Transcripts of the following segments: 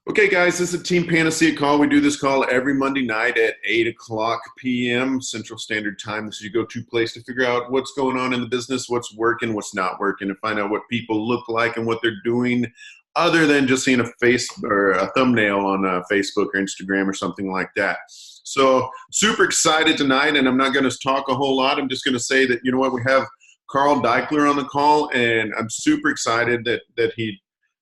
Okay, guys, this is a Team Panacea call. We do this call every Monday night at 8 o'clock p.m. Central Standard Time. This is your go-to place to figure out what's going on in the business, what's working, what's not working, and find out what people look like and what they're doing other than just seeing a face or a thumbnail on Facebook or Instagram or something like that. So super excited tonight, and I'm not going to talk a whole lot. I'm just going to say that, you know what, we have Carl Daikeler on the call, and I'm super excited that he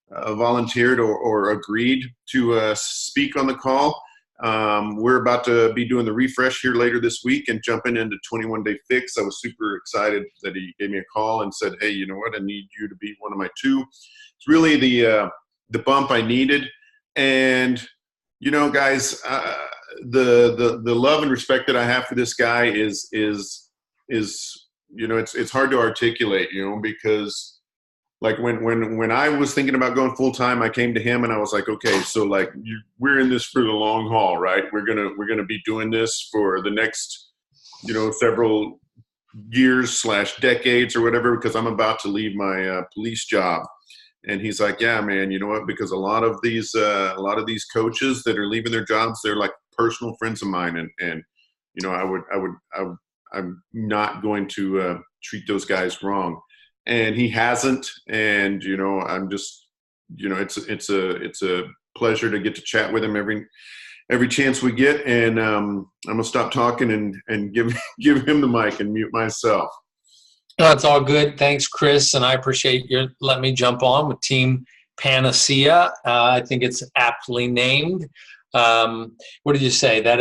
volunteered or agreed to speak on the call. We're about to be doing the refresh here later this week and jumping into 21 Day Fix. I was super excited that he gave me a call and said, hey, you know what, I need you to be one of my two. It's really the bump I needed. And, you know, guys, the love and respect that I have for this guy is you know, it's hard to articulate, you know, because like when I was thinking about going full time, I came to him and I was like, okay, so like we're in this for the long haul, right? We're gonna be doing this for the next, you know, several years / decades or whatever, because I'm about to leave my police job. And he's like, yeah, man, you know what? Because a lot of these coaches that are leaving their jobs, they're like personal friends of mine, and you know, I'm not going to treat those guys wrong. And he hasn't, and you know, I'm just, you know, it's a pleasure to get to chat with him every chance we get. And I'm gonna stop talking and give him the mic and mute myself. No, it's all good. Thanks, Chris, and I appreciate you letting me jump on with Team Panacea. I think it's aptly named. What did you say? That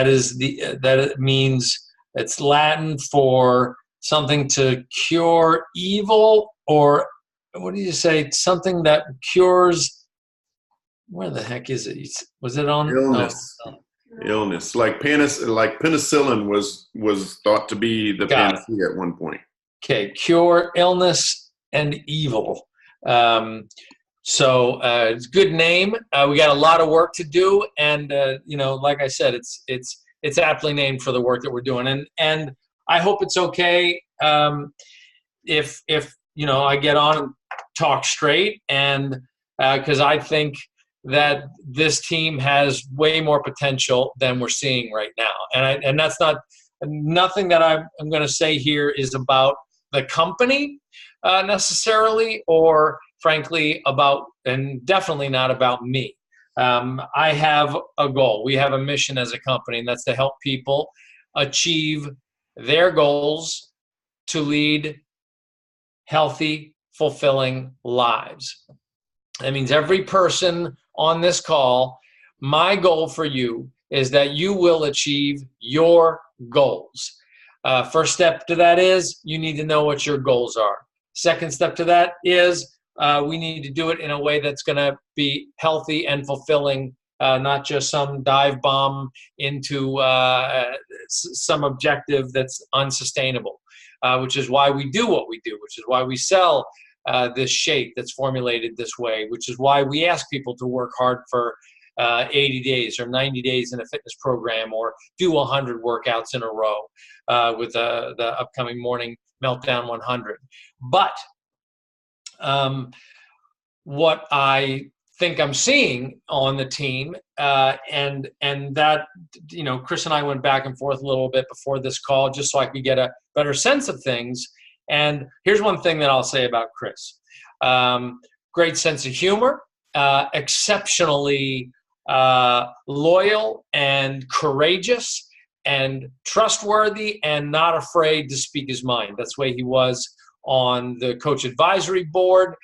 it means, it's Latin for something to cure evil, or what did you say? Something that cures. Where the heck is it? Was it on illness? No. Illness, like penicillin was thought to be the panacea at one point. Okay, cure illness and evil. So it's a good name. We got a lot of work to do, and you know, like I said, it's aptly named for the work that we're doing, and I hope it's okay if you know, I get on and talk straight, and because I think that this team has way more potential than we're seeing right now, and that's nothing that I'm going to say here is about the company necessarily, or frankly about, and definitely not about me. I have a goal. We have a mission as a company, and that's to help people achieve their goals to lead healthy, fulfilling lives. That means every person on this call, my goal for you is that you will achieve your goals. First step to that is you need to know what your goals are. Second step to that is we need to do it in a way that's going to be healthy and fulfilling, not just some dive bomb into some objective that's unsustainable, which is why we do what we do, which is why we sell this shake that's formulated this way, which is why we ask people to work hard for 80 days or 90 days in a fitness program, or do 100 workouts in a row with the upcoming Morning Meltdown 100. But what I think I'm seeing on the team, and that, you know, Chris and I went back and forth a little bit before this call just so I could get a better sense of things. And here's one thing that I'll say about Chris. Great sense of humor, exceptionally loyal and courageous and trustworthy, and not afraid to speak his mind. That's the way he was on the coach advisory board.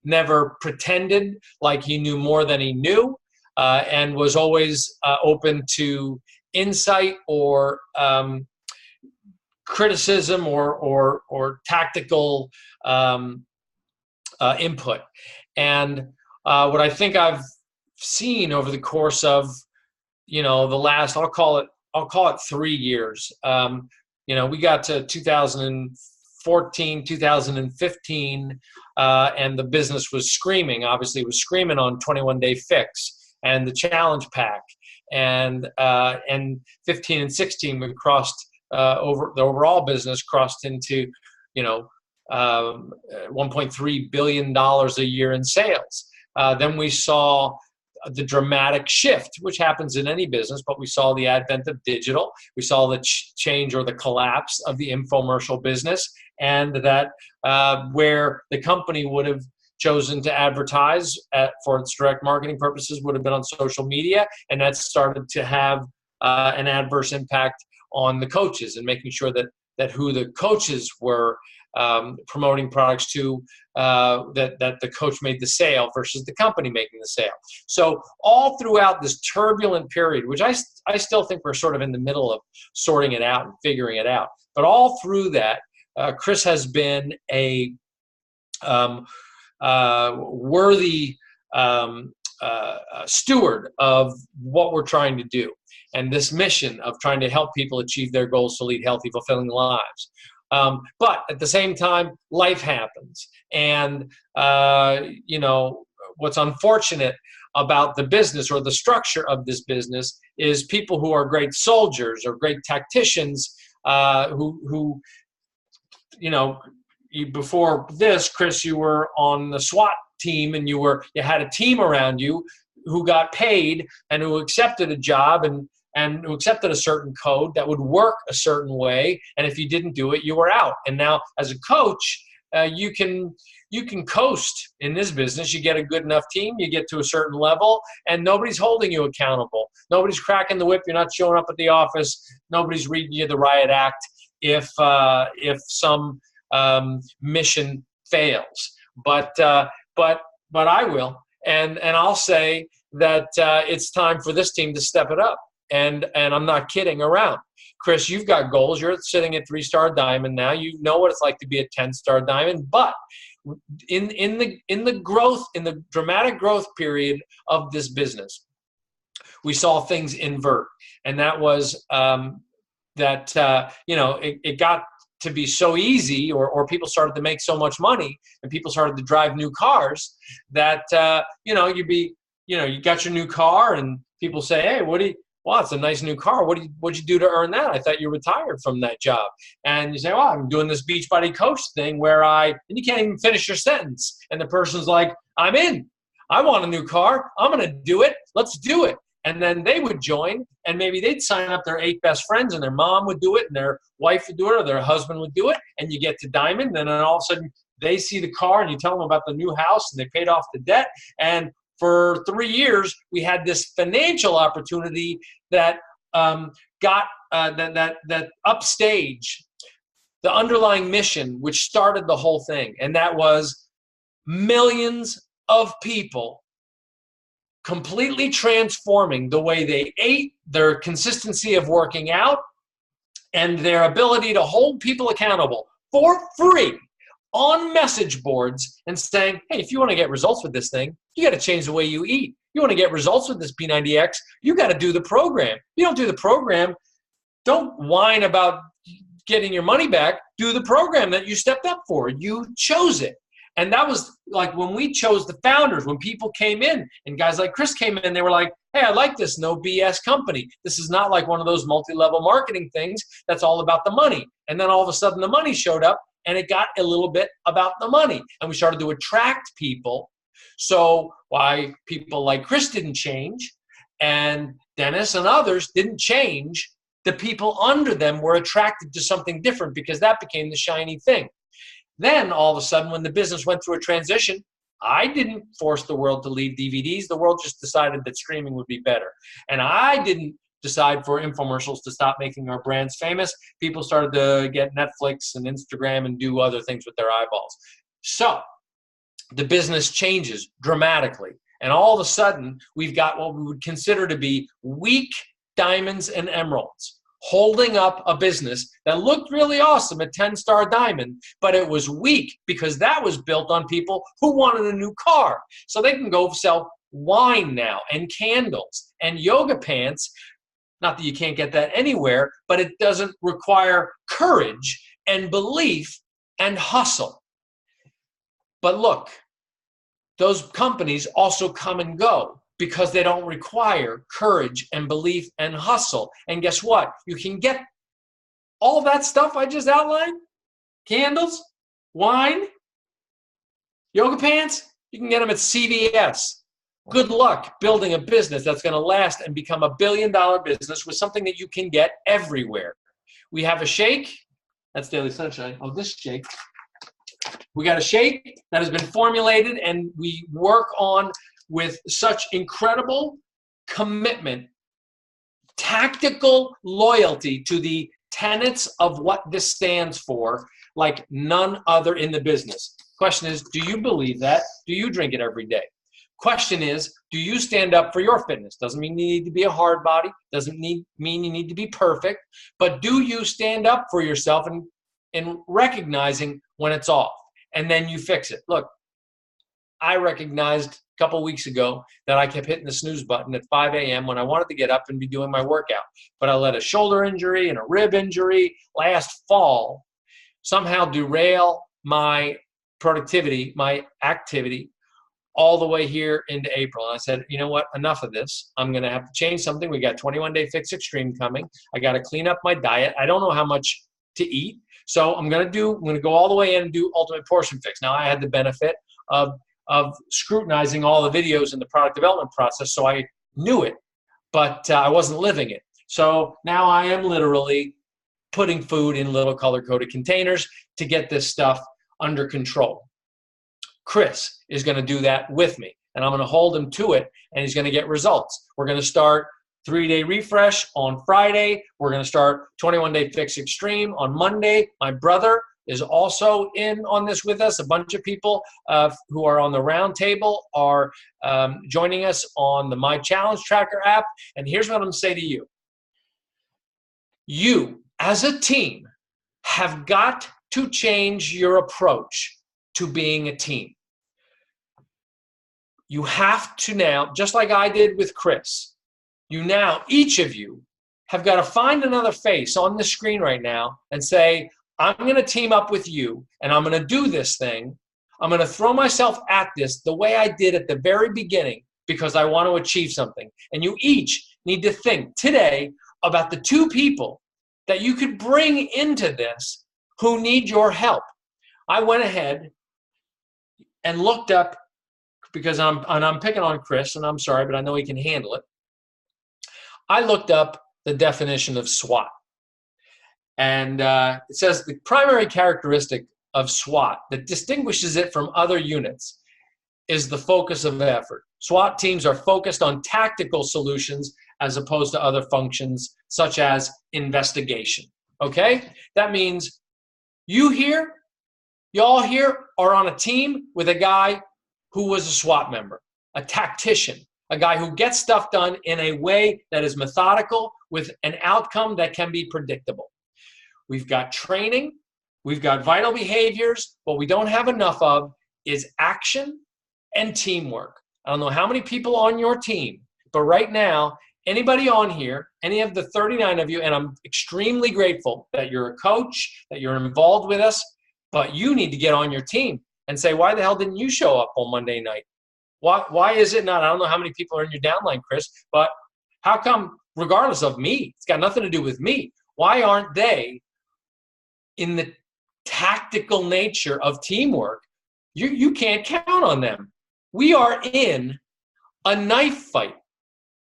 Never pretended like he knew more than he knew, and was always open to insight or criticism or tactical input. And what I think I've seen over the course of, you know, the last, I'll call it 3 years. You know, we got to 2014, 2015, and the business was screaming. Obviously, it was screaming on 21 Day Fix and the Challenge Pack, and 15 and 16 we crossed over the overall business crossed into, you know, $1.3 billion a year in sales. Then we saw the dramatic shift, which happens in any business, but we saw the advent of digital. We saw the change or the collapse of the infomercial business, and that where the company would have chosen to advertise for its direct marketing purposes would have been on social media, and that started to have an adverse impact on the coaches and making sure that who the coaches were promoting products to, that the coach made the sale versus the company making the sale. So all throughout this turbulent period, which I still think we're sort of in the middle of sorting it out and figuring it out, but all through that, Chris has been a worthy steward of what we're trying to do, and this mission of trying to help people achieve their goals to lead healthy, fulfilling lives. But at the same time, life happens. And, what's unfortunate about the business or the structure of this business is people who are great soldiers or great tacticians who before this, Chris, you were on the SWAT team and you had a team around you who got paid and who accepted a job and who accepted a certain code that would work a certain way, and if you didn't do it, you were out. And now, as a coach, you can coast in this business. You get a good enough team, you get to a certain level, and nobody's holding you accountable. Nobody's cracking the whip. You're not showing up at the office. Nobody's reading you the riot act if some mission fails. But I will, and I'll say that it's time for this team to step it up. And I'm not kidding around. Chris, you've got goals. You're sitting at 3-star diamond now. You know what it's like to be a 10-star diamond. But in the dramatic growth period of this business, we saw things invert, and that was it got to be so easy, or people started to make so much money, and people started to drive new cars that you got your new car, and people say, "Hey, wow, it's a nice new car. What'd you do to earn that? I thought you retired from that job." And you say, "Well, I'm doing this Beachbody coach thing and you can't even finish your sentence. And the person's like, "I'm in. I want a new car. I'm going to do it. Let's do it." And then they would join, and maybe they'd sign up their 8 best friends, and their mom would do it, and their wife would do it, or their husband would do it. And you get to diamond, and then all of a sudden they see the car, and you tell them about the new house, and they paid off the debt. And for 3 years, we had this financial opportunity that got that upstage the underlying mission, which started the whole thing, and that was millions of people completely transforming the way they ate, their consistency of working out, and their ability to hold people accountable for free on message boards, and saying, "Hey, if you want to get results with this thing, you got to change the way you eat. You want to get results with this P90X, you got to do the program. You don't do the program, don't whine about getting your money back. Do the program that you stepped up for. You chose it." And that was like when we chose the founders, when people came in, and guys like Chris came in, they were like, "Hey, I like this no BS company. This is not like one of those multi-level marketing things that's all about the money." And then all of a sudden the money showed up, and it got a little bit about the money. And we started to attract people. So why people like Chris didn't change, and Dennis and others didn't change, the people under them were attracted to something different, because that became the shiny thing. Then all of a sudden, when the business went through a transition, I didn't force the world to leave DVDs. The world just decided that streaming would be better. And I didn't decide for infomercials to stop making our brands famous. People started to get Netflix and Instagram and do other things with their eyeballs. So the business changes dramatically. And all of a sudden, we've got what we would consider to be weak diamonds and emeralds, holding up a business that looked really awesome at 10-star diamond, but it was weak because that was built on people who wanted a new car. So they can go sell wine now, and candles, and yoga pants. Not that you can't get that anywhere, but it doesn't require courage and belief and hustle. But look, those companies also come and go because they don't require courage and belief and hustle. And guess what? You can get all that stuff I just outlined, candles, wine, yoga pants, You can get them at CVS. Good luck building a business that's going to last and become $1 billion business with something that you can get everywhere. We have a shake. That's Daily Sunshine. Oh, this shake. We got a shake that has been formulated and we work on with such incredible commitment, tactical loyalty to the tenets of what this stands for, like none other in the business. Question is, do you believe that? Do you drink it every day? Question is, do you stand up for your fitness? Doesn't mean you need to be a hard body. Doesn't mean you need to be perfect. But do you stand up for yourself and recognizing when it's off? And then you fix it. Look, I recognized a couple weeks ago that I kept hitting the snooze button at 5 a.m. when I wanted to get up and be doing my workout. But I let a shoulder injury and a rib injury last fall somehow derail my productivity, my activity, all the way here into April. And I said, you know what, enough of this. I'm going to have to change something. We got 21-day Fix Extreme coming. I got to clean up my diet. I don't know how much to eat. So I'm going to go all the way in and do Ultimate Portion Fix. Now I had the benefit of scrutinizing all the videos in the product development process, so I knew it, but I wasn't living it. So now I am literally putting food in little color-coded containers to get this stuff under control. Chris is going to do that with me, and I'm going to hold him to it, and he's going to get results. We're going to start 3-day refresh on Friday. We're going to start 21-day Fix Extreme on Monday. My brother is also in on this with us. A bunch of people who are on the round table are joining us on the My Challenge Tracker app. And here's what I'm going to say to you. You, as a team, have got to change your approach to being a team. You have to now, just like I did with Chris, each of you have got to find another face on the screen right now and say, I'm going to team up with you, and I'm going to do this thing. I'm going to throw myself at this the way I did at the very beginning because I want to achieve something. And you each need to think today about the 2 people that you could bring into this who need your help. I went ahead and looked up, because I'm picking on Chris, and I'm sorry, but I know he can handle it. I looked up the definition of SWOT. And it says the primary characteristic of SWOT that distinguishes it from other units is the focus of effort. SWAT teams are focused on tactical solutions as opposed to other functions such as investigation. Okay? That means y'all here are on a team with a guy who was a SWAT member, a tactician, a guy who gets stuff done in a way that is methodical with an outcome that can be predictable. We've got training, we've got vital behaviors. What we don't have enough of is action and teamwork. I don't know how many people on your team, but right now, anybody on here, any of the 39 of you, and I'm extremely grateful that you're a coach, that you're involved with us, but you need to get on your team and say, why the hell didn't you show up on Monday night? Why is it not? I don't know how many people are in your downline, Chris, but how come, regardless of me, it's got nothing to do with me, why aren't they in the tactical nature of teamwork? You can't count on them. We are in a knife fight.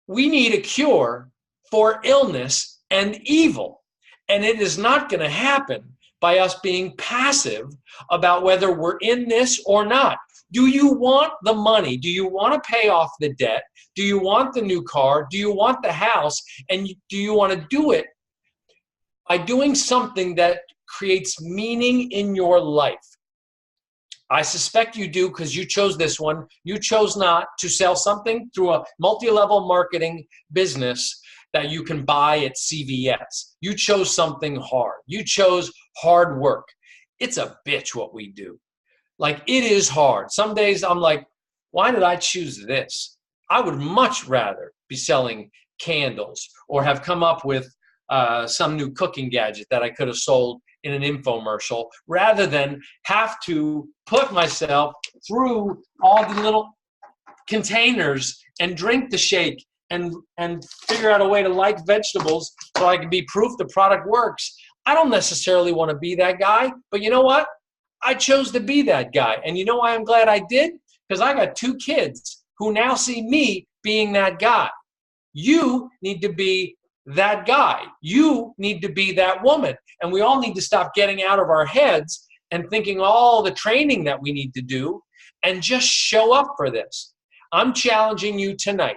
We need a cure for illness and evil. And it is not going to happen by us being passive about whether we're in this or not. Do you want the money? Do you want to pay off the debt? Do you want the new car? Do you want the house? And do you want to do it by doing something that creates meaning in your life? I suspect you do, because you chose this one. You chose not to sell something through a multi-level marketing business that you can buy at CVS. You chose something hard. You chose hard work. It's a bitch what we do. Like, it is hard. Some days I'm like, why did I choose this? I would much rather be selling candles or have come up with some new cooking gadget that I could have sold in an infomercial, rather than have to put myself through all the little containers and drink the shake and figure out a way to like vegetables so I can be proof the product works. I don't necessarily want to be that guy, but you know what? I chose to be that guy. And you know why I'm glad I did? because I got 2 kids who now see me being that guy. You need to be that guy. You need to be that woman. And we all need to stop getting out of our heads and thinking all the training that we need to do and just show up for this. I'm challenging you tonight,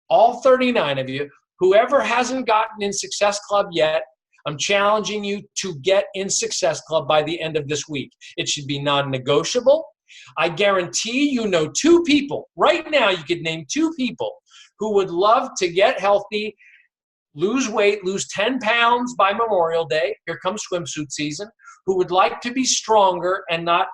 all 39 of you, whoever hasn't gotten in Success Club yet, I'm challenging you to get in Success Club by the end of this week. It should be non-negotiable. I guarantee you know 2 people. Right now, you could name 2 people who would love to get healthy, lose weight, lose 10 pounds by Memorial Day. Here comes swimsuit season. Who would like to be stronger and not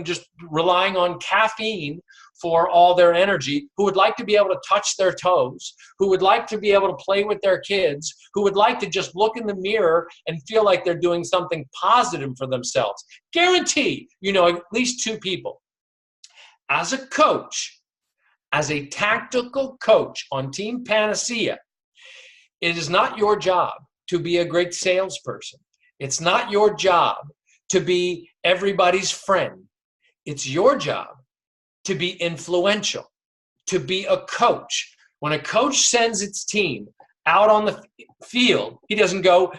just relying on caffeine for all their energy, who would like to be able to touch their toes, who would like to be able to play with their kids, who would like to just look in the mirror and feel like they're doing something positive for themselves. Guarantee you know at least 2 people. As a coach, as a tactical coach on Team Panacea, it is not your job to be a great salesperson. It's not your job to be everybody's friend. It's your job to be influential, to be a coach. When a coach sends its team out on the field, he doesn't go,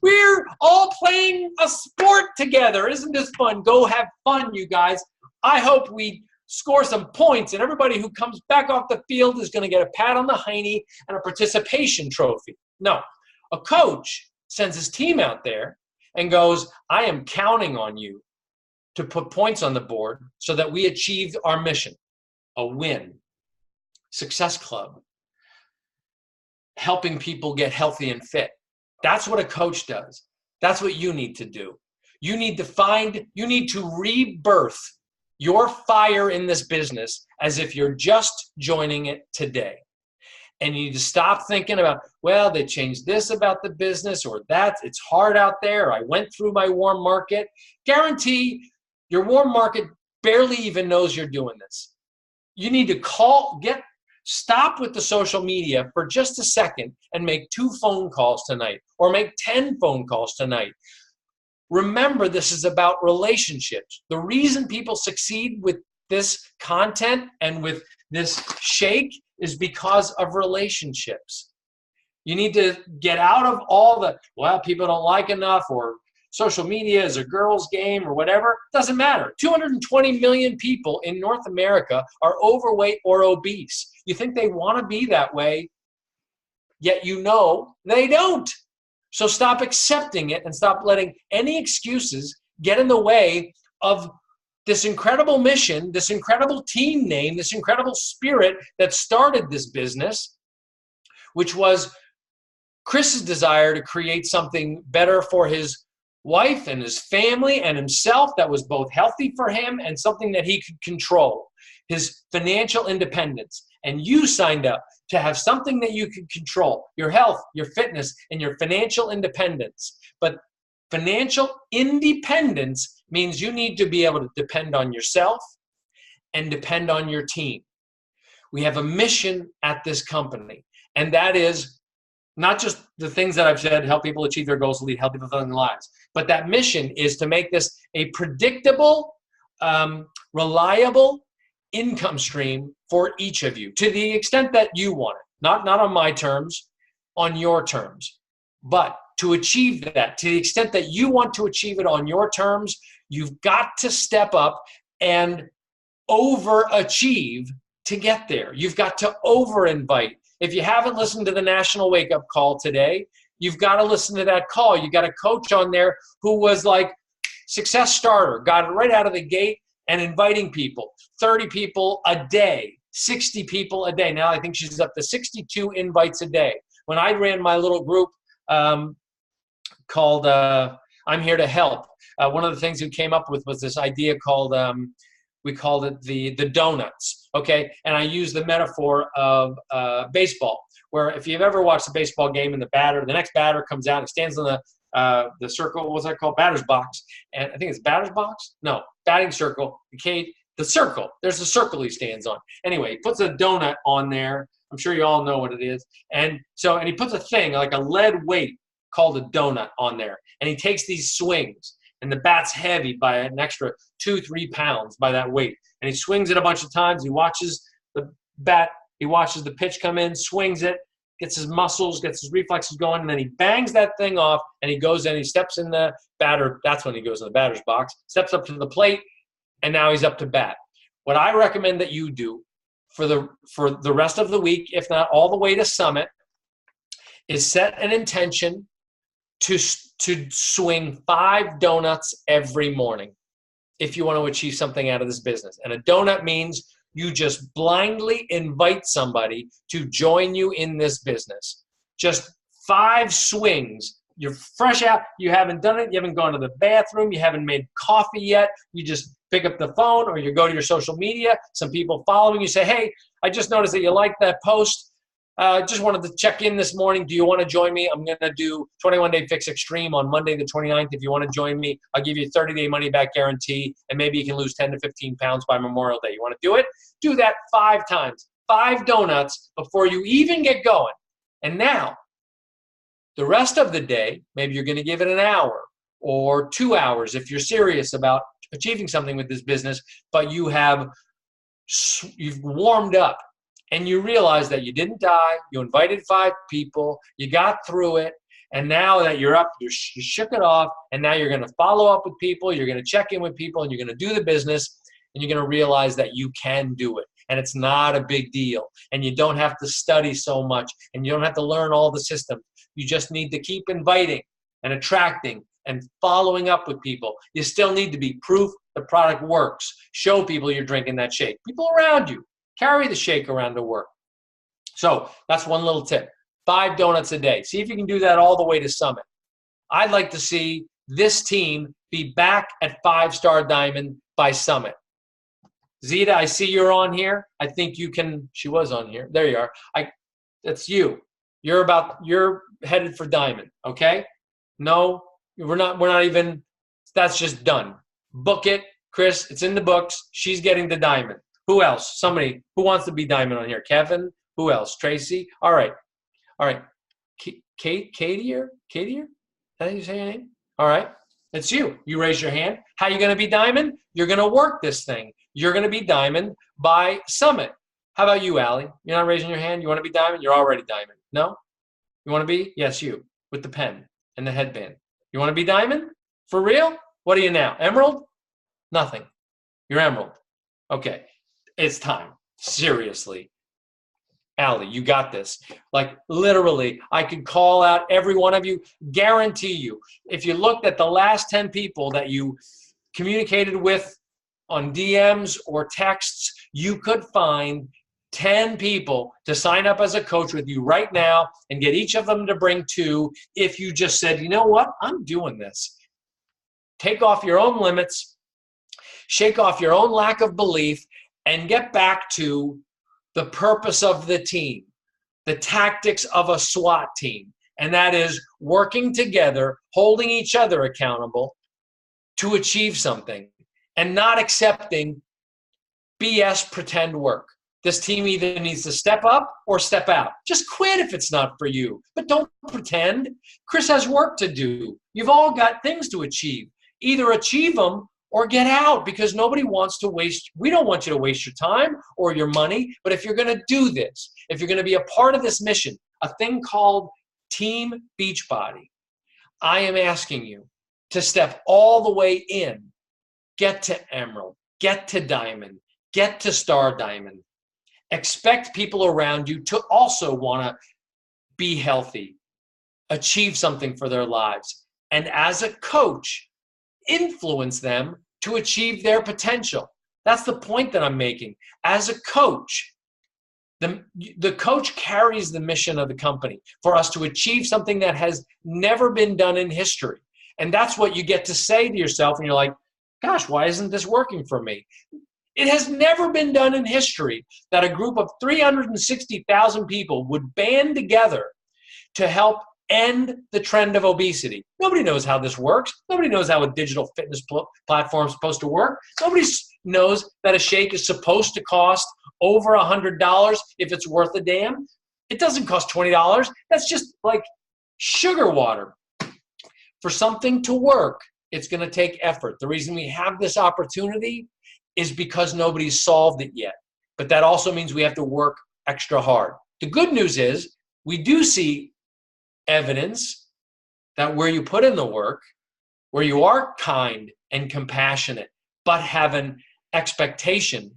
we're all playing a sport together. Isn't this fun? Go have fun, you guys. I hope we score some points, and everybody who comes back off the field is going to get a pat on the hiney and a participation trophy. No, a coach sends his team out there and goes, I am counting on you to put points on the board so that we achieve our mission, a win. Success Club, helping people get healthy and fit. That's what a coach does. That's what you need to do. You need to rebirth your fire in this business as if you're just joining it today. And you need to stop thinking about, well, they changed this about the business or that. It's hard out there. I went through my warm market. Guarantee your warm market barely even knows you're doing this. You need to stop with the social media for just a second and make 2 phone calls tonight or make 10 phone calls tonight. Remember, this is about relationships. The reason people succeed with this content and with this shake is because of relationships. You need to get out of all the, well, people don't like enough, or social media is a girl's game, or whatever. Doesn't matter. 220 million people in North America are overweight or obese. You think they want to be that way, yet you know they don't. So stop accepting it and stop letting any excuses get in the way of this incredible mission, this incredible team name, this incredible spirit that started this business, which was Chris's desire to create something better for his wife and his family and himself that was both healthy for him and something that he could control, his financial independence. And you signed up to have something that you could control, your health, your fitness, and your financial independence. But financial independence means you need to be able to depend on yourself and depend on your team. We have a mission at this company, and that is not just the things that I've said, help people achieve their goals, lead healthy, fulfilling lives, but that mission is to make this a predictable, reliable income stream for each of you to the extent that you want it. Not on my terms, on your terms. But to achieve that, to the extent that you want to achieve it on your terms, you've got to step up and overachieve to get there. You've got to over-invite. If you haven't listened to the National Wake Up Call today, you've got to listen to that call. You got a coach on there who was like success starter, got it right out of the gate and inviting people, 30 people a day, 60 people a day. Now I think she's up to 62 invites a day. When I ran my little group called I'm Here to Help, one of the things we came up with was this idea called, we called it the donuts, okay? And I used the metaphor of baseball, where if you've ever watched a baseball game and the next batter comes out and stands on the circle, what's that called? Batter's box. And I think it's batter's box? No, batting circle, the circle. There's a circle he stands on. Anyway, he puts a donut on there. I'm sure you all know what it is. And he puts a thing, like a lead weight called a donut on there. And he takes these swings. and the bat's heavy by an extra 2-3 pounds by that weight. And he swings it a bunch of times. He watches the bat, he watches the pitch come in, swings it, gets his muscles, gets his reflexes going, and then he bangs that thing off, and he goes in, he steps in the batter. That's when he goes in the batter's box, steps up to the plate, and now he's up to bat. What I recommend that you do for the rest of the week, if not all the way to Summit, is set an intention to swing 5 donuts every morning if you want to achieve something out of this business. And a donut means you just blindly invite somebody to join you in this business. Just 5 swings. You're fresh out. You haven't done it. You haven't gone to the bathroom. You haven't made coffee yet. You just pick up the phone or you go to your social media. Some people following you say, hey, I just noticed that you liked that post. Just wanted to check in this morning. Do you want to join me? I'm going to do 21-Day Fix Extreme on Monday the 29th. If you want to join me, I'll give you a 30-day money-back guarantee, and maybe you can lose 10 to 15 pounds by Memorial Day. You want to do it? Do that 5 times. 5 donuts before you even get going. And now, the rest of the day, maybe you're going to give it an hour or 2 hours if you're serious about achieving something with this business, but you've warmed up. And you realize that you didn't die, you invited 5 people, you got through it, and now that you're up, you shook it off, and now you're going to follow up with people, you're going to check in with people, and you're going to do the business, and you're going to realize that you can do it, and it's not a big deal, and you don't have to study so much, and you don't have to learn all the systems. You just need to keep inviting and attracting and following up with people. You still need to be proof the product works. Show people you're drinking that shake. People around you. Carry the shake around to work. So that's one little tip. 5 donuts a day. See if you can do that all the way to Summit. I'd like to see this team be back at 5-star diamond by Summit. Zita, I see you're on here. I think you can. She was on here. There you are. That's you. You're headed for diamond. Okay? No, we're not even. That's just done. Book it, Chris. It's in the books. She's getting the diamond. Who else? Somebody who wants to be diamond on here? Kevin? Who else? Tracy? All right. Katier? Is that how you say your name? All right. It's you. You raise your hand. How are you going to be diamond? You're going to work this thing. You're going to be diamond by Summit. How about you, Allie? You're not raising your hand? You want to be diamond? You're already diamond. No? You want to be? Yes, you. With the pen and the headband. You want to be diamond? For real? What are you now? Emerald? Nothing. You're emerald. Okay. It's time. Seriously. Allie, you got this. Like literally, I could call out every one of you, guarantee you, if you looked at the last 10 people that you communicated with on DMs or texts, you could find 10 people to sign up as a coach with you right now and get each of them to bring 2 if you just said, you know what, I'm doing this. Take off your own limits, shake off your own lack of belief, and get back to the purpose of the team, the tactics of a SWAT team, and that is working together, holding each other accountable to achieve something and not accepting BS pretend work. This team either needs to step up or step out. Just quit if it's not for you, but don't pretend. Chris has work to do. You've all got things to achieve. Either achieve them or get out, because nobody wants to waste. We don't want you to waste your time or your money. But if you're going to do this, if you're going to be a part of this mission, a thing called Team Beachbody, I am asking you to step all the way in, get to Emerald, get to Diamond, get to Star Diamond. Expect people around you to also want to be healthy, achieve something for their lives. And as a coach, influence them to achieve their potential. That's the point that I'm making. As a coach, the coach carries the mission of the company for us to achieve something that has never been done in history. And that's what you get to say to yourself, and you're like, gosh, why isn't this working for me? It has never been done in history that a group of 360,000 people would band together to help end the trend of obesity. Nobody knows how this works. Nobody knows how a digital fitness platform is supposed to work. Nobody knows that a shake is supposed to cost over $100 if it's worth a damn. It doesn't cost $20. That's just like sugar water. For something to work, It's going to take effort. The reason we have this opportunity is because nobody's solved it yet. But that also means we have to work extra hard. The good news is we do see evidence that where you put in the work, where you are kind and compassionate, but have an expectation,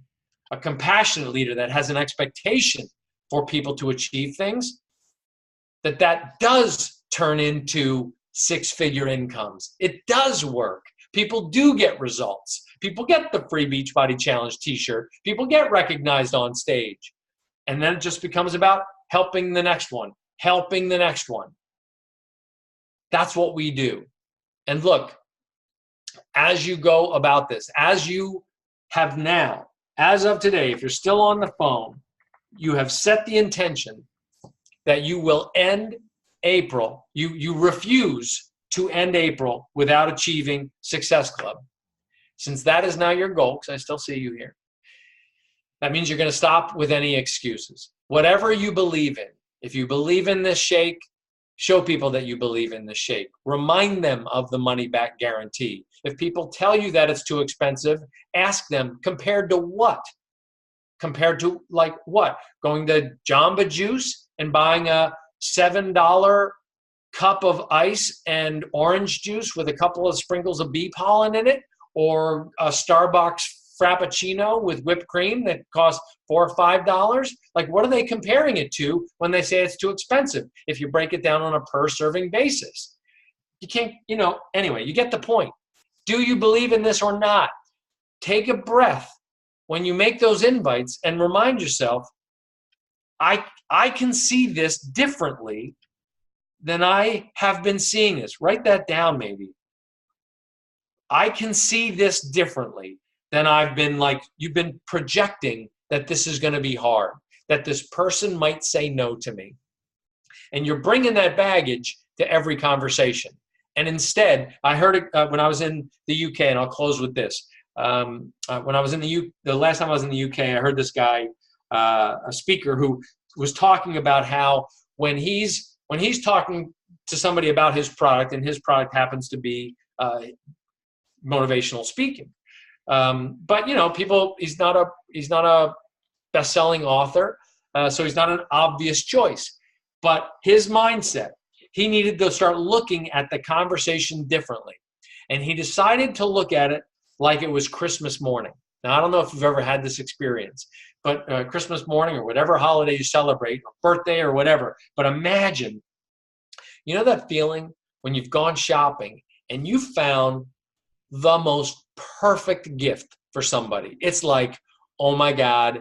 a compassionate leader that has an expectation for people to achieve things, that does turn into six-figure incomes. It does work. People do get results. People get the free Beachbody Challenge t-shirt. People get recognized on stage. And then it just becomes about helping the next one, helping the next one. That's what we do. And look, as you go about this, as you have now, as of today, if you're still on the phone, you have set the intention that you will end April. You refuse to end April without achieving Success Club. Since that is now your goal, because I still see you here, that means you're going to stop with any excuses. Whatever you believe in, if you believe in this shake, show people that you believe in the shake. Remind them of the money back guarantee. If people tell you that it's too expensive, ask them, compared to what? Compared to like what? Going to Jamba Juice and buying a $7 cup of ice and orange juice with a couple of sprinkles of bee pollen in it, or a Starbucks Frappuccino with whipped cream that costs $4 or $5? Like, what are they comparing it to when they say it's too expensive? If you break it down on a per serving basis, you can't, anyway, you get the point. Do you believe in this or not? Take a breath when you make those invites and remind yourself, I can see this differently than I have been seeing this. Write that down maybe. I can see this differently than I've been you've been projecting that this is going to be hard, that this person might say no to me. And you're bringing that baggage to every conversation. And instead, I heard it when I was in the UK, and I'll close with this. When I was in the last time I was in the UK, I heard this guy, a speaker, who was talking about how when he's talking to somebody about his product, and his product happens to be motivational speaking, but people, he's not a best-selling author, so he's not an obvious choice. But his mindset, he needed to start looking at the conversation differently, and he decided to look at it like it was Christmas morning. Now, I don't know if you've ever had this experience, but Christmas morning or whatever holiday you celebrate, or birthday or whatever, but imagine, that feeling when you've gone shopping and you found the most perfect gift for somebody. It's like, oh my God,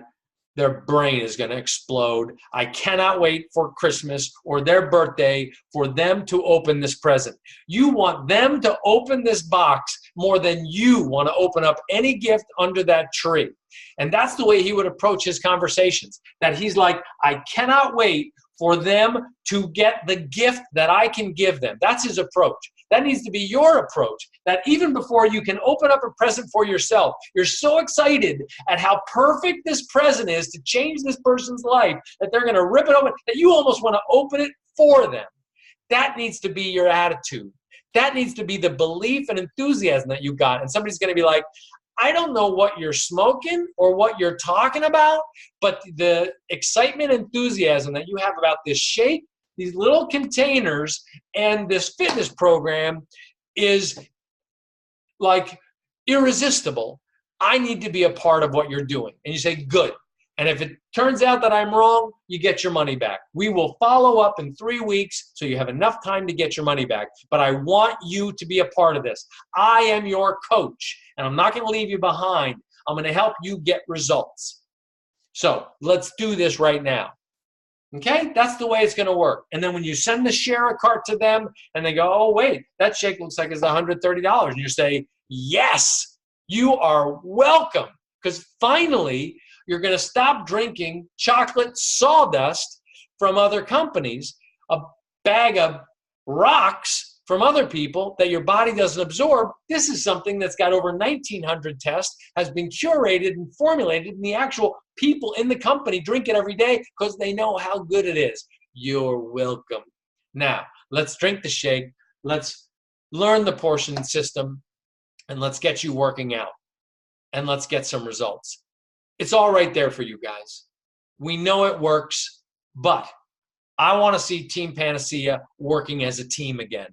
their brain is going to explode. I cannot wait for Christmas or their birthday for them to open this present. You want them to open this box more than you want to open up any gift under that tree. And that's the way he would approach his conversations, that he's like, I cannot wait for them to get the gift that I can give them. That's his approach. That needs to be your approach, that even before you can open up a present for yourself, you're so excited at how perfect this present is to change this person's life that they're going to rip it open, that you almost want to open it for them. That needs to be your attitude. That needs to be the belief and enthusiasm that you got. And somebody's going to be like, I don't know what you're smoking or what you're talking about, but the excitement, enthusiasm that you have about this shake, these little containers, and this fitness program is like irresistible. I need to be a part of what you're doing. And you say, good. And if it turns out that I'm wrong, you get your money back. We will follow up in 3 weeks so you have enough time to get your money back. But I want you to be a part of this. I am your coach, and I'm not going to leave you behind. I'm going to help you get results. So let's do this right now. Okay, that's the way it's going to work. And then when you send the share cart to them and they go, oh, wait, that shake looks like it's $130. And you say, yes, you are welcome. Because finally, you're going to stop drinking chocolate sawdust from other companies, a bag of rocks from other people that your body doesn't absorb. This is something that's got over 1,900 tests, has been curated and formulated, and the actual people in the company drink it every day because they know how good it is. You're welcome. Now, let's drink the shake. Let's learn the portion system, and let's get you working out, and let's get some results. It's all right there for you guys. We know it works, but I want to see Team Panacea working as a team again,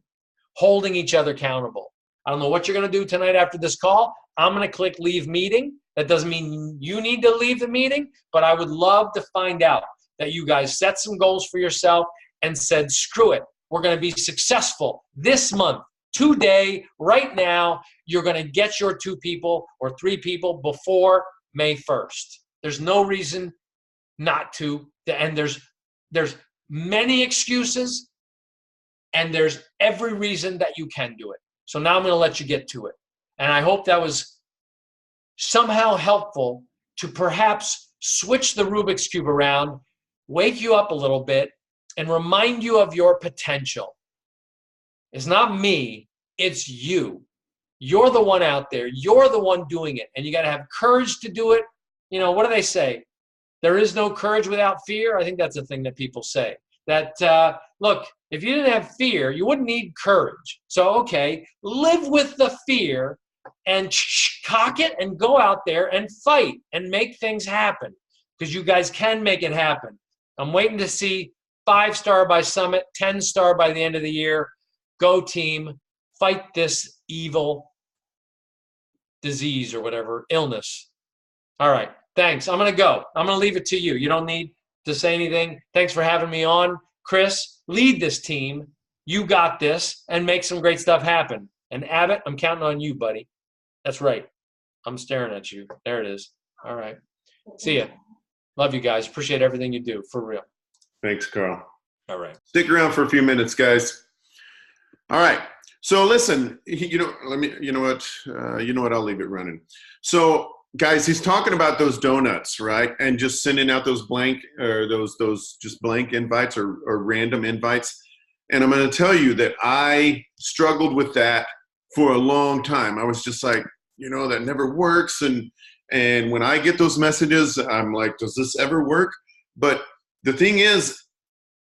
holding each other accountable. I don't know what you're going to do tonight after this call. I'm going to click leave meeting. That doesn't mean you need to leave the meeting, but I would love to find out that you guys set some goals for yourself and said, screw it. We're going to be successful this month, today, right now. You're going to get your 2 people or 3 people before May 1st. There's no reason not to. And there's many excuses, and there's every reason that you can do it. So now I'm going to let you get to it. And I hope that was somehow helpful to perhaps switch the Rubik's Cube around, wake you up a little bit, and remind you of your potential. It's not me, it's you. You're the one out there. You're the one doing it. And you got to have courage to do it. You know, what do they say? There is no courage without fear. I think that's a thing that people say. That, look, if you didn't have fear, you wouldn't need courage. So, okay, live with the fear and cock it and go out there and fight and make things happen, because you guys can make it happen. I'm waiting to see 5-star by Summit, 10-star by the end of the year. Go team, fight this evil disease or whatever, illness. All right, thanks. I'm going to go. I'm going to leave it to you. You don't need to say anything. Thanks for having me on. Chris, lead this team. You got this, and make some great stuff happen. And Abbott, I'm counting on you, buddy. That's right. I'm staring at you. There it is. All right. See ya. Love you guys. Appreciate everything you do, for real. Thanks, Carl. All right. Stick around for a few minutes, guys. All right. So listen, you know what? I'll leave it running. So guys, he's talking about those donuts, right? And just sending out those blank or those just blank invites or random invites. And I'm going to tell you that I struggled with that for a long time. I was just like, that never works. And when I get those messages, I'm like, does this ever work? But the thing is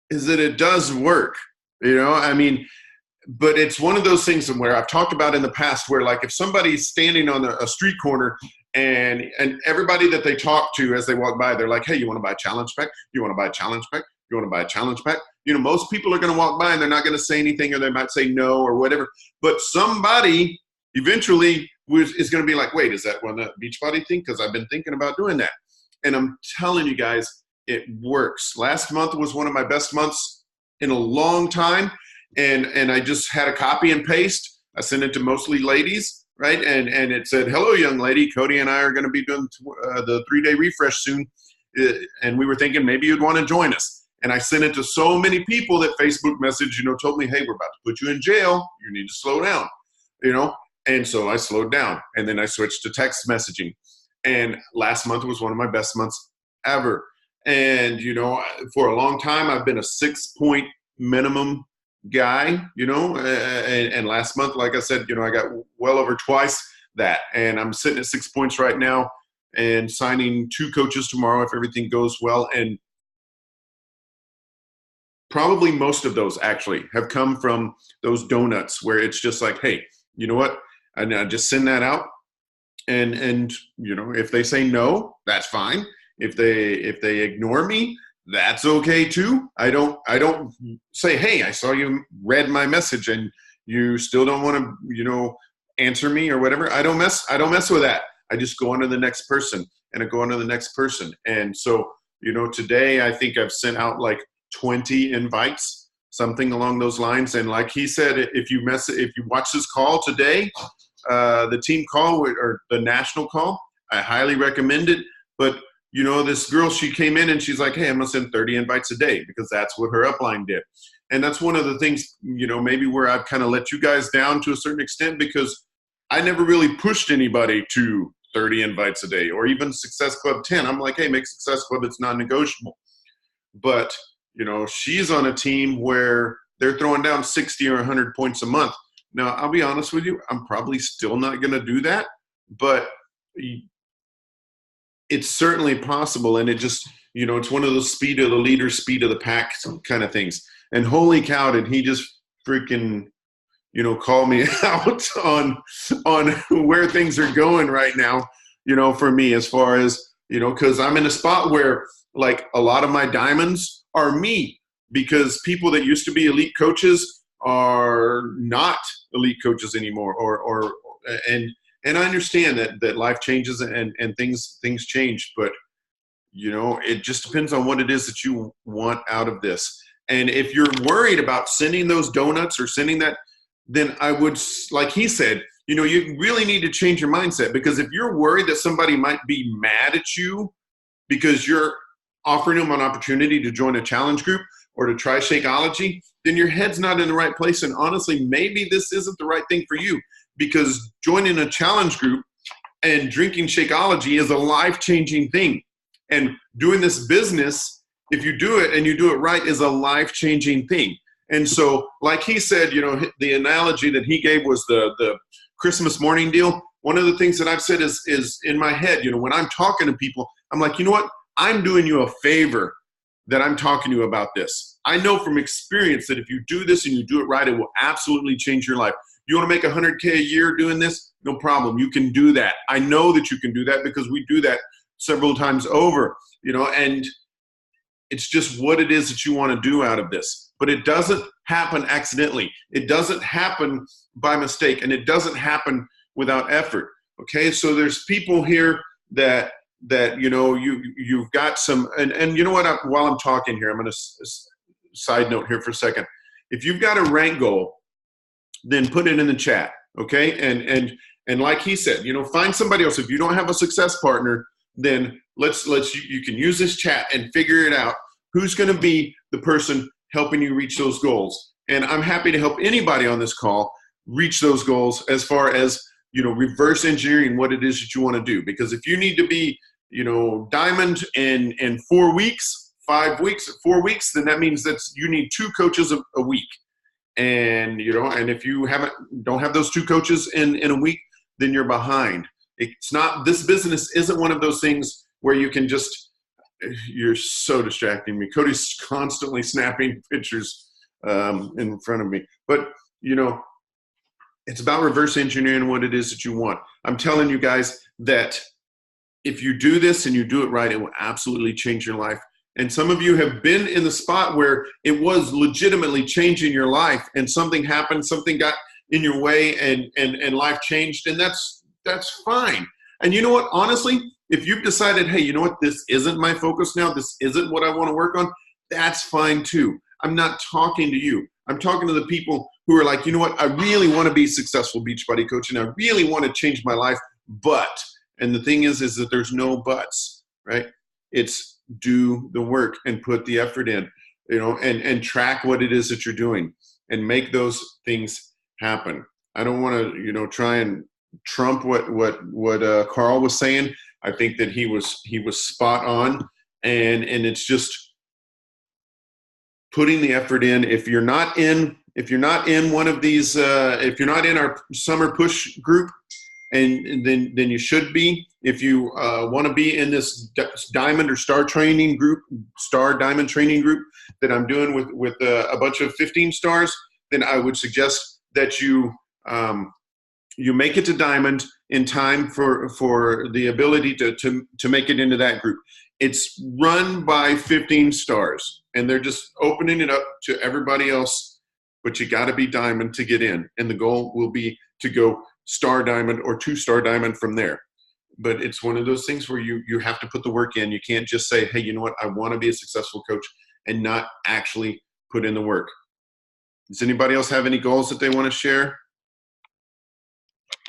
that it does work, but it's one of those things where I've talked about in the past where, like, if somebody's standing on a street corner and everybody that they talk to as they walk by, they're like, hey, you want to buy a challenge pack? You want to buy a challenge pack? You want to buy a challenge pack? Most people are going to walk by and they're not going to say anything, or they might say no or whatever. But somebody eventually is going to be like, wait, is that one that Beachbody thing? Because I've been thinking about doing that. And I'm telling you guys, it works. Last month was one of my best months in a long time. And I just had a copy and paste. I sent it to mostly ladies, right? And it said, hello, young lady. Cody and I are going to be doing the 3-day refresh soon. And we were thinking maybe you'd want to join us. And I sent it to so many people that Facebook message, told me, hey, we're about to put you in jail. You need to slow down, And so I slowed down. And then I switched to text messaging. And last month was one of my best months ever. And, for a long time, I've been a 6-point minimum guy, and last month, like I said, I got well over twice that, and I'm sitting at 6 points right now and signing 2 coaches tomorrow if everything goes well. And probably most of those actually have come from those donuts where it's just like, hey, you know what? And I just send that out. And if they say no, that's fine. If they ignore me, that's okay too. I don't say, hey, I saw you read my message and you still don't want to, answer me or whatever. I don't mess with that. I just go on to the next person and I go on to the next person. And so, today I think I've sent out like 20 invites, something along those lines. And like he said, if you watch this call today, the team call or the national call, I highly recommend it. But this girl, she came in and she's like, hey, I'm going to send 30 invites a day because that's what her upline did. And that's one of the things, maybe where I've kind of let you guys down to a certain extent, because I never really pushed anybody to 30 invites a day or even Success Club 10. I'm like, hey, make Success Club, it's non-negotiable. But, she's on a team where they're throwing down 60 or 100 points a month. Now, I'll be honest with you, I'm probably still not going to do that, but it's certainly possible. And it just, it's one of those speed of the leader, speed of the pack kind of things. And holy cow, did he just freaking, call me out on where things are going right now, for me, as far as, because I'm in a spot where like a lot of my diamonds are me, because people that used to be elite coaches are not elite coaches anymore, and I understand that life changes and things change, but it just depends on what it is that you want out of this. And if you're worried about sending those donuts or sending that, then I would, like he said, you really need to change your mindset, because if you're worried that somebody might be mad at you because you're offering them an opportunity to join a challenge group or to try Shakeology, then your head's not in the right place. And honestly, maybe this isn't the right thing for you, because joining a challenge group and drinking Shakeology is a life-changing thing. And doing this business, if you do it and you do it right, is a life-changing thing. And so, like he said, the analogy that he gave was the Christmas morning deal. One of the things that I've said is in my head, when I'm talking to people, I'm like, you know what? I'm doing you a favor that I'm talking to you about this. I know from experience that if you do this and you do it right, it will absolutely change your life. You want to make $100K a year doing this? No problem. You can do that. I know that you can do that because we do that several times over, and it's just what it is that you want to do out of this. But it doesn't happen accidentally. It doesn't happen by mistake, and it doesn't happen without effort. Okay, so there's people here that you've got some, and you know what? While I'm talking here, I'm going to side note here for a second. If you've got a rank goal, then put it in the chat. Okay, and like he said, find somebody else. If you don't have a success partner, then you can use this chat and figure it out. Who's going to be the person helping you reach those goals? And I'm happy to help anybody on this call reach those goals, as far as, reverse engineering what it is that you want to do. Because if you need to be, diamond in 4 weeks, 5 weeks, 4 weeks, then that means that you need 2 coaches a week. And, and if you don't have those 2 coaches in a week, then you're behind. It's not, this business isn't one of those things where you can just, you're so distracting me. Cody's constantly snapping pictures in front of me. But, it's about reverse engineering what it is that you want. I'm telling you guys that if you do this and you do it right, it will absolutely change your life. And some of you have been in the spot where it was legitimately changing your life, and something happened, something got in your way, and life changed, and that's fine. And you know what? Honestly, if you've decided, hey, you know what? This isn't my focus now. This isn't what I want to work on. That's fine too. I'm not talking to you. I'm talking to the people who are like, you know what? I really want to be successful Beachbody coach, and I really want to change my life. But, and the thing is that there's no buts, right? It's do the work and put the effort in, and track what it is that you're doing and make those things happen. I don't want to, try and trump what Carl was saying. I think that he was spot on, and it's just putting the effort in. If you're not in one of these, if you're not in our summer push group, and then you should be. If you want to be in this diamond or star training group, star diamond training group that I'm doing with a bunch of 15 stars, then I would suggest that you make it to diamond in time for the ability to make it into that group. It's run by 15 stars, and they're just opening it up to everybody else, but you got to be diamond to get in. And the goal will be to go star diamond or 2-star diamond from there. But it's one of those things where you have to put the work in. You can't just say, hey, you know what? I want to be a successful coach, and not actually put in the work. Does anybody else have any goals that they want to share?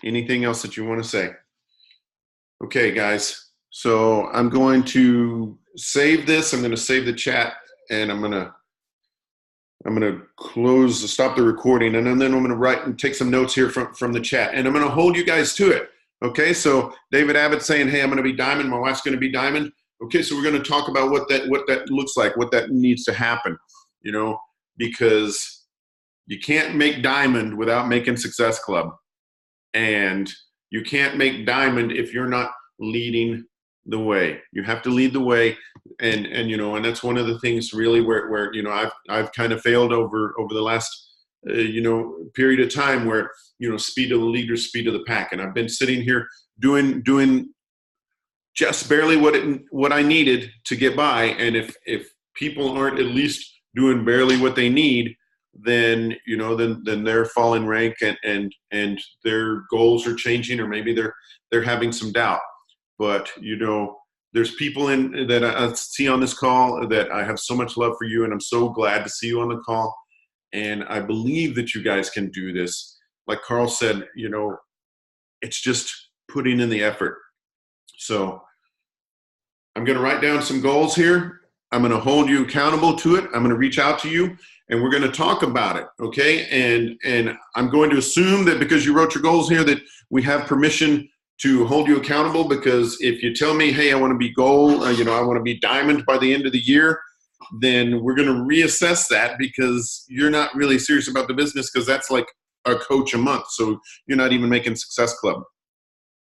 Anything else that you want to say? Okay, guys. So I'm going to save this. I'm going to save the chat, and I'm going to stop the recording, and then I'm going to write and take some notes here from the chat, and I'm going to hold you guys to it. Okay, so David Abbott saying, hey, I'm going to be diamond. My wife's going to be diamond. Okay, so we're going to talk about what that looks like, what that needs to happen, because you can't make diamond without making Success Club, and you can't make diamond if you're not leading the way. You have to lead the way, and that's one of the things really where I've kind of failed over the last period of time where, speed of the leader, speed of the pack. And I've been sitting here doing just barely what I needed to get by. And if people aren't at least doing barely what they need, then then they're falling rank, and their goals are changing, or maybe they're having some doubt. But there's people that I see on this call that I have so much love for you, and I'm so glad to see you on the call. And I believe that you guys can do this. Like Carl said, it's just putting in the effort. So I'm going to write down some goals here. I'm going to hold you accountable to it. I'm going to reach out to you, and we're going to talk about it. Okay. And I'm going to assume that because you wrote your goals here, that we have permission to hold you accountable, because if you tell me, hey, I want to be gold, I want to be diamond by the end of the year, then we're going to reassess that, because you're not really serious about the business, because that's like a coach a month. So you're not even making Success Club.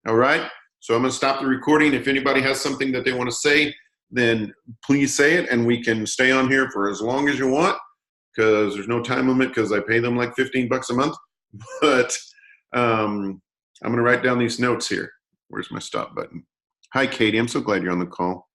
All right. So I'm going to stop the recording. If anybody has something that they want to say, then please say it, and we can stay on here for as long as you want, because there's no time limit, because I pay them like $15 a month. But I'm going to write down these notes here. Where's my stop button? Hi, Katie. I'm so glad you're on the call.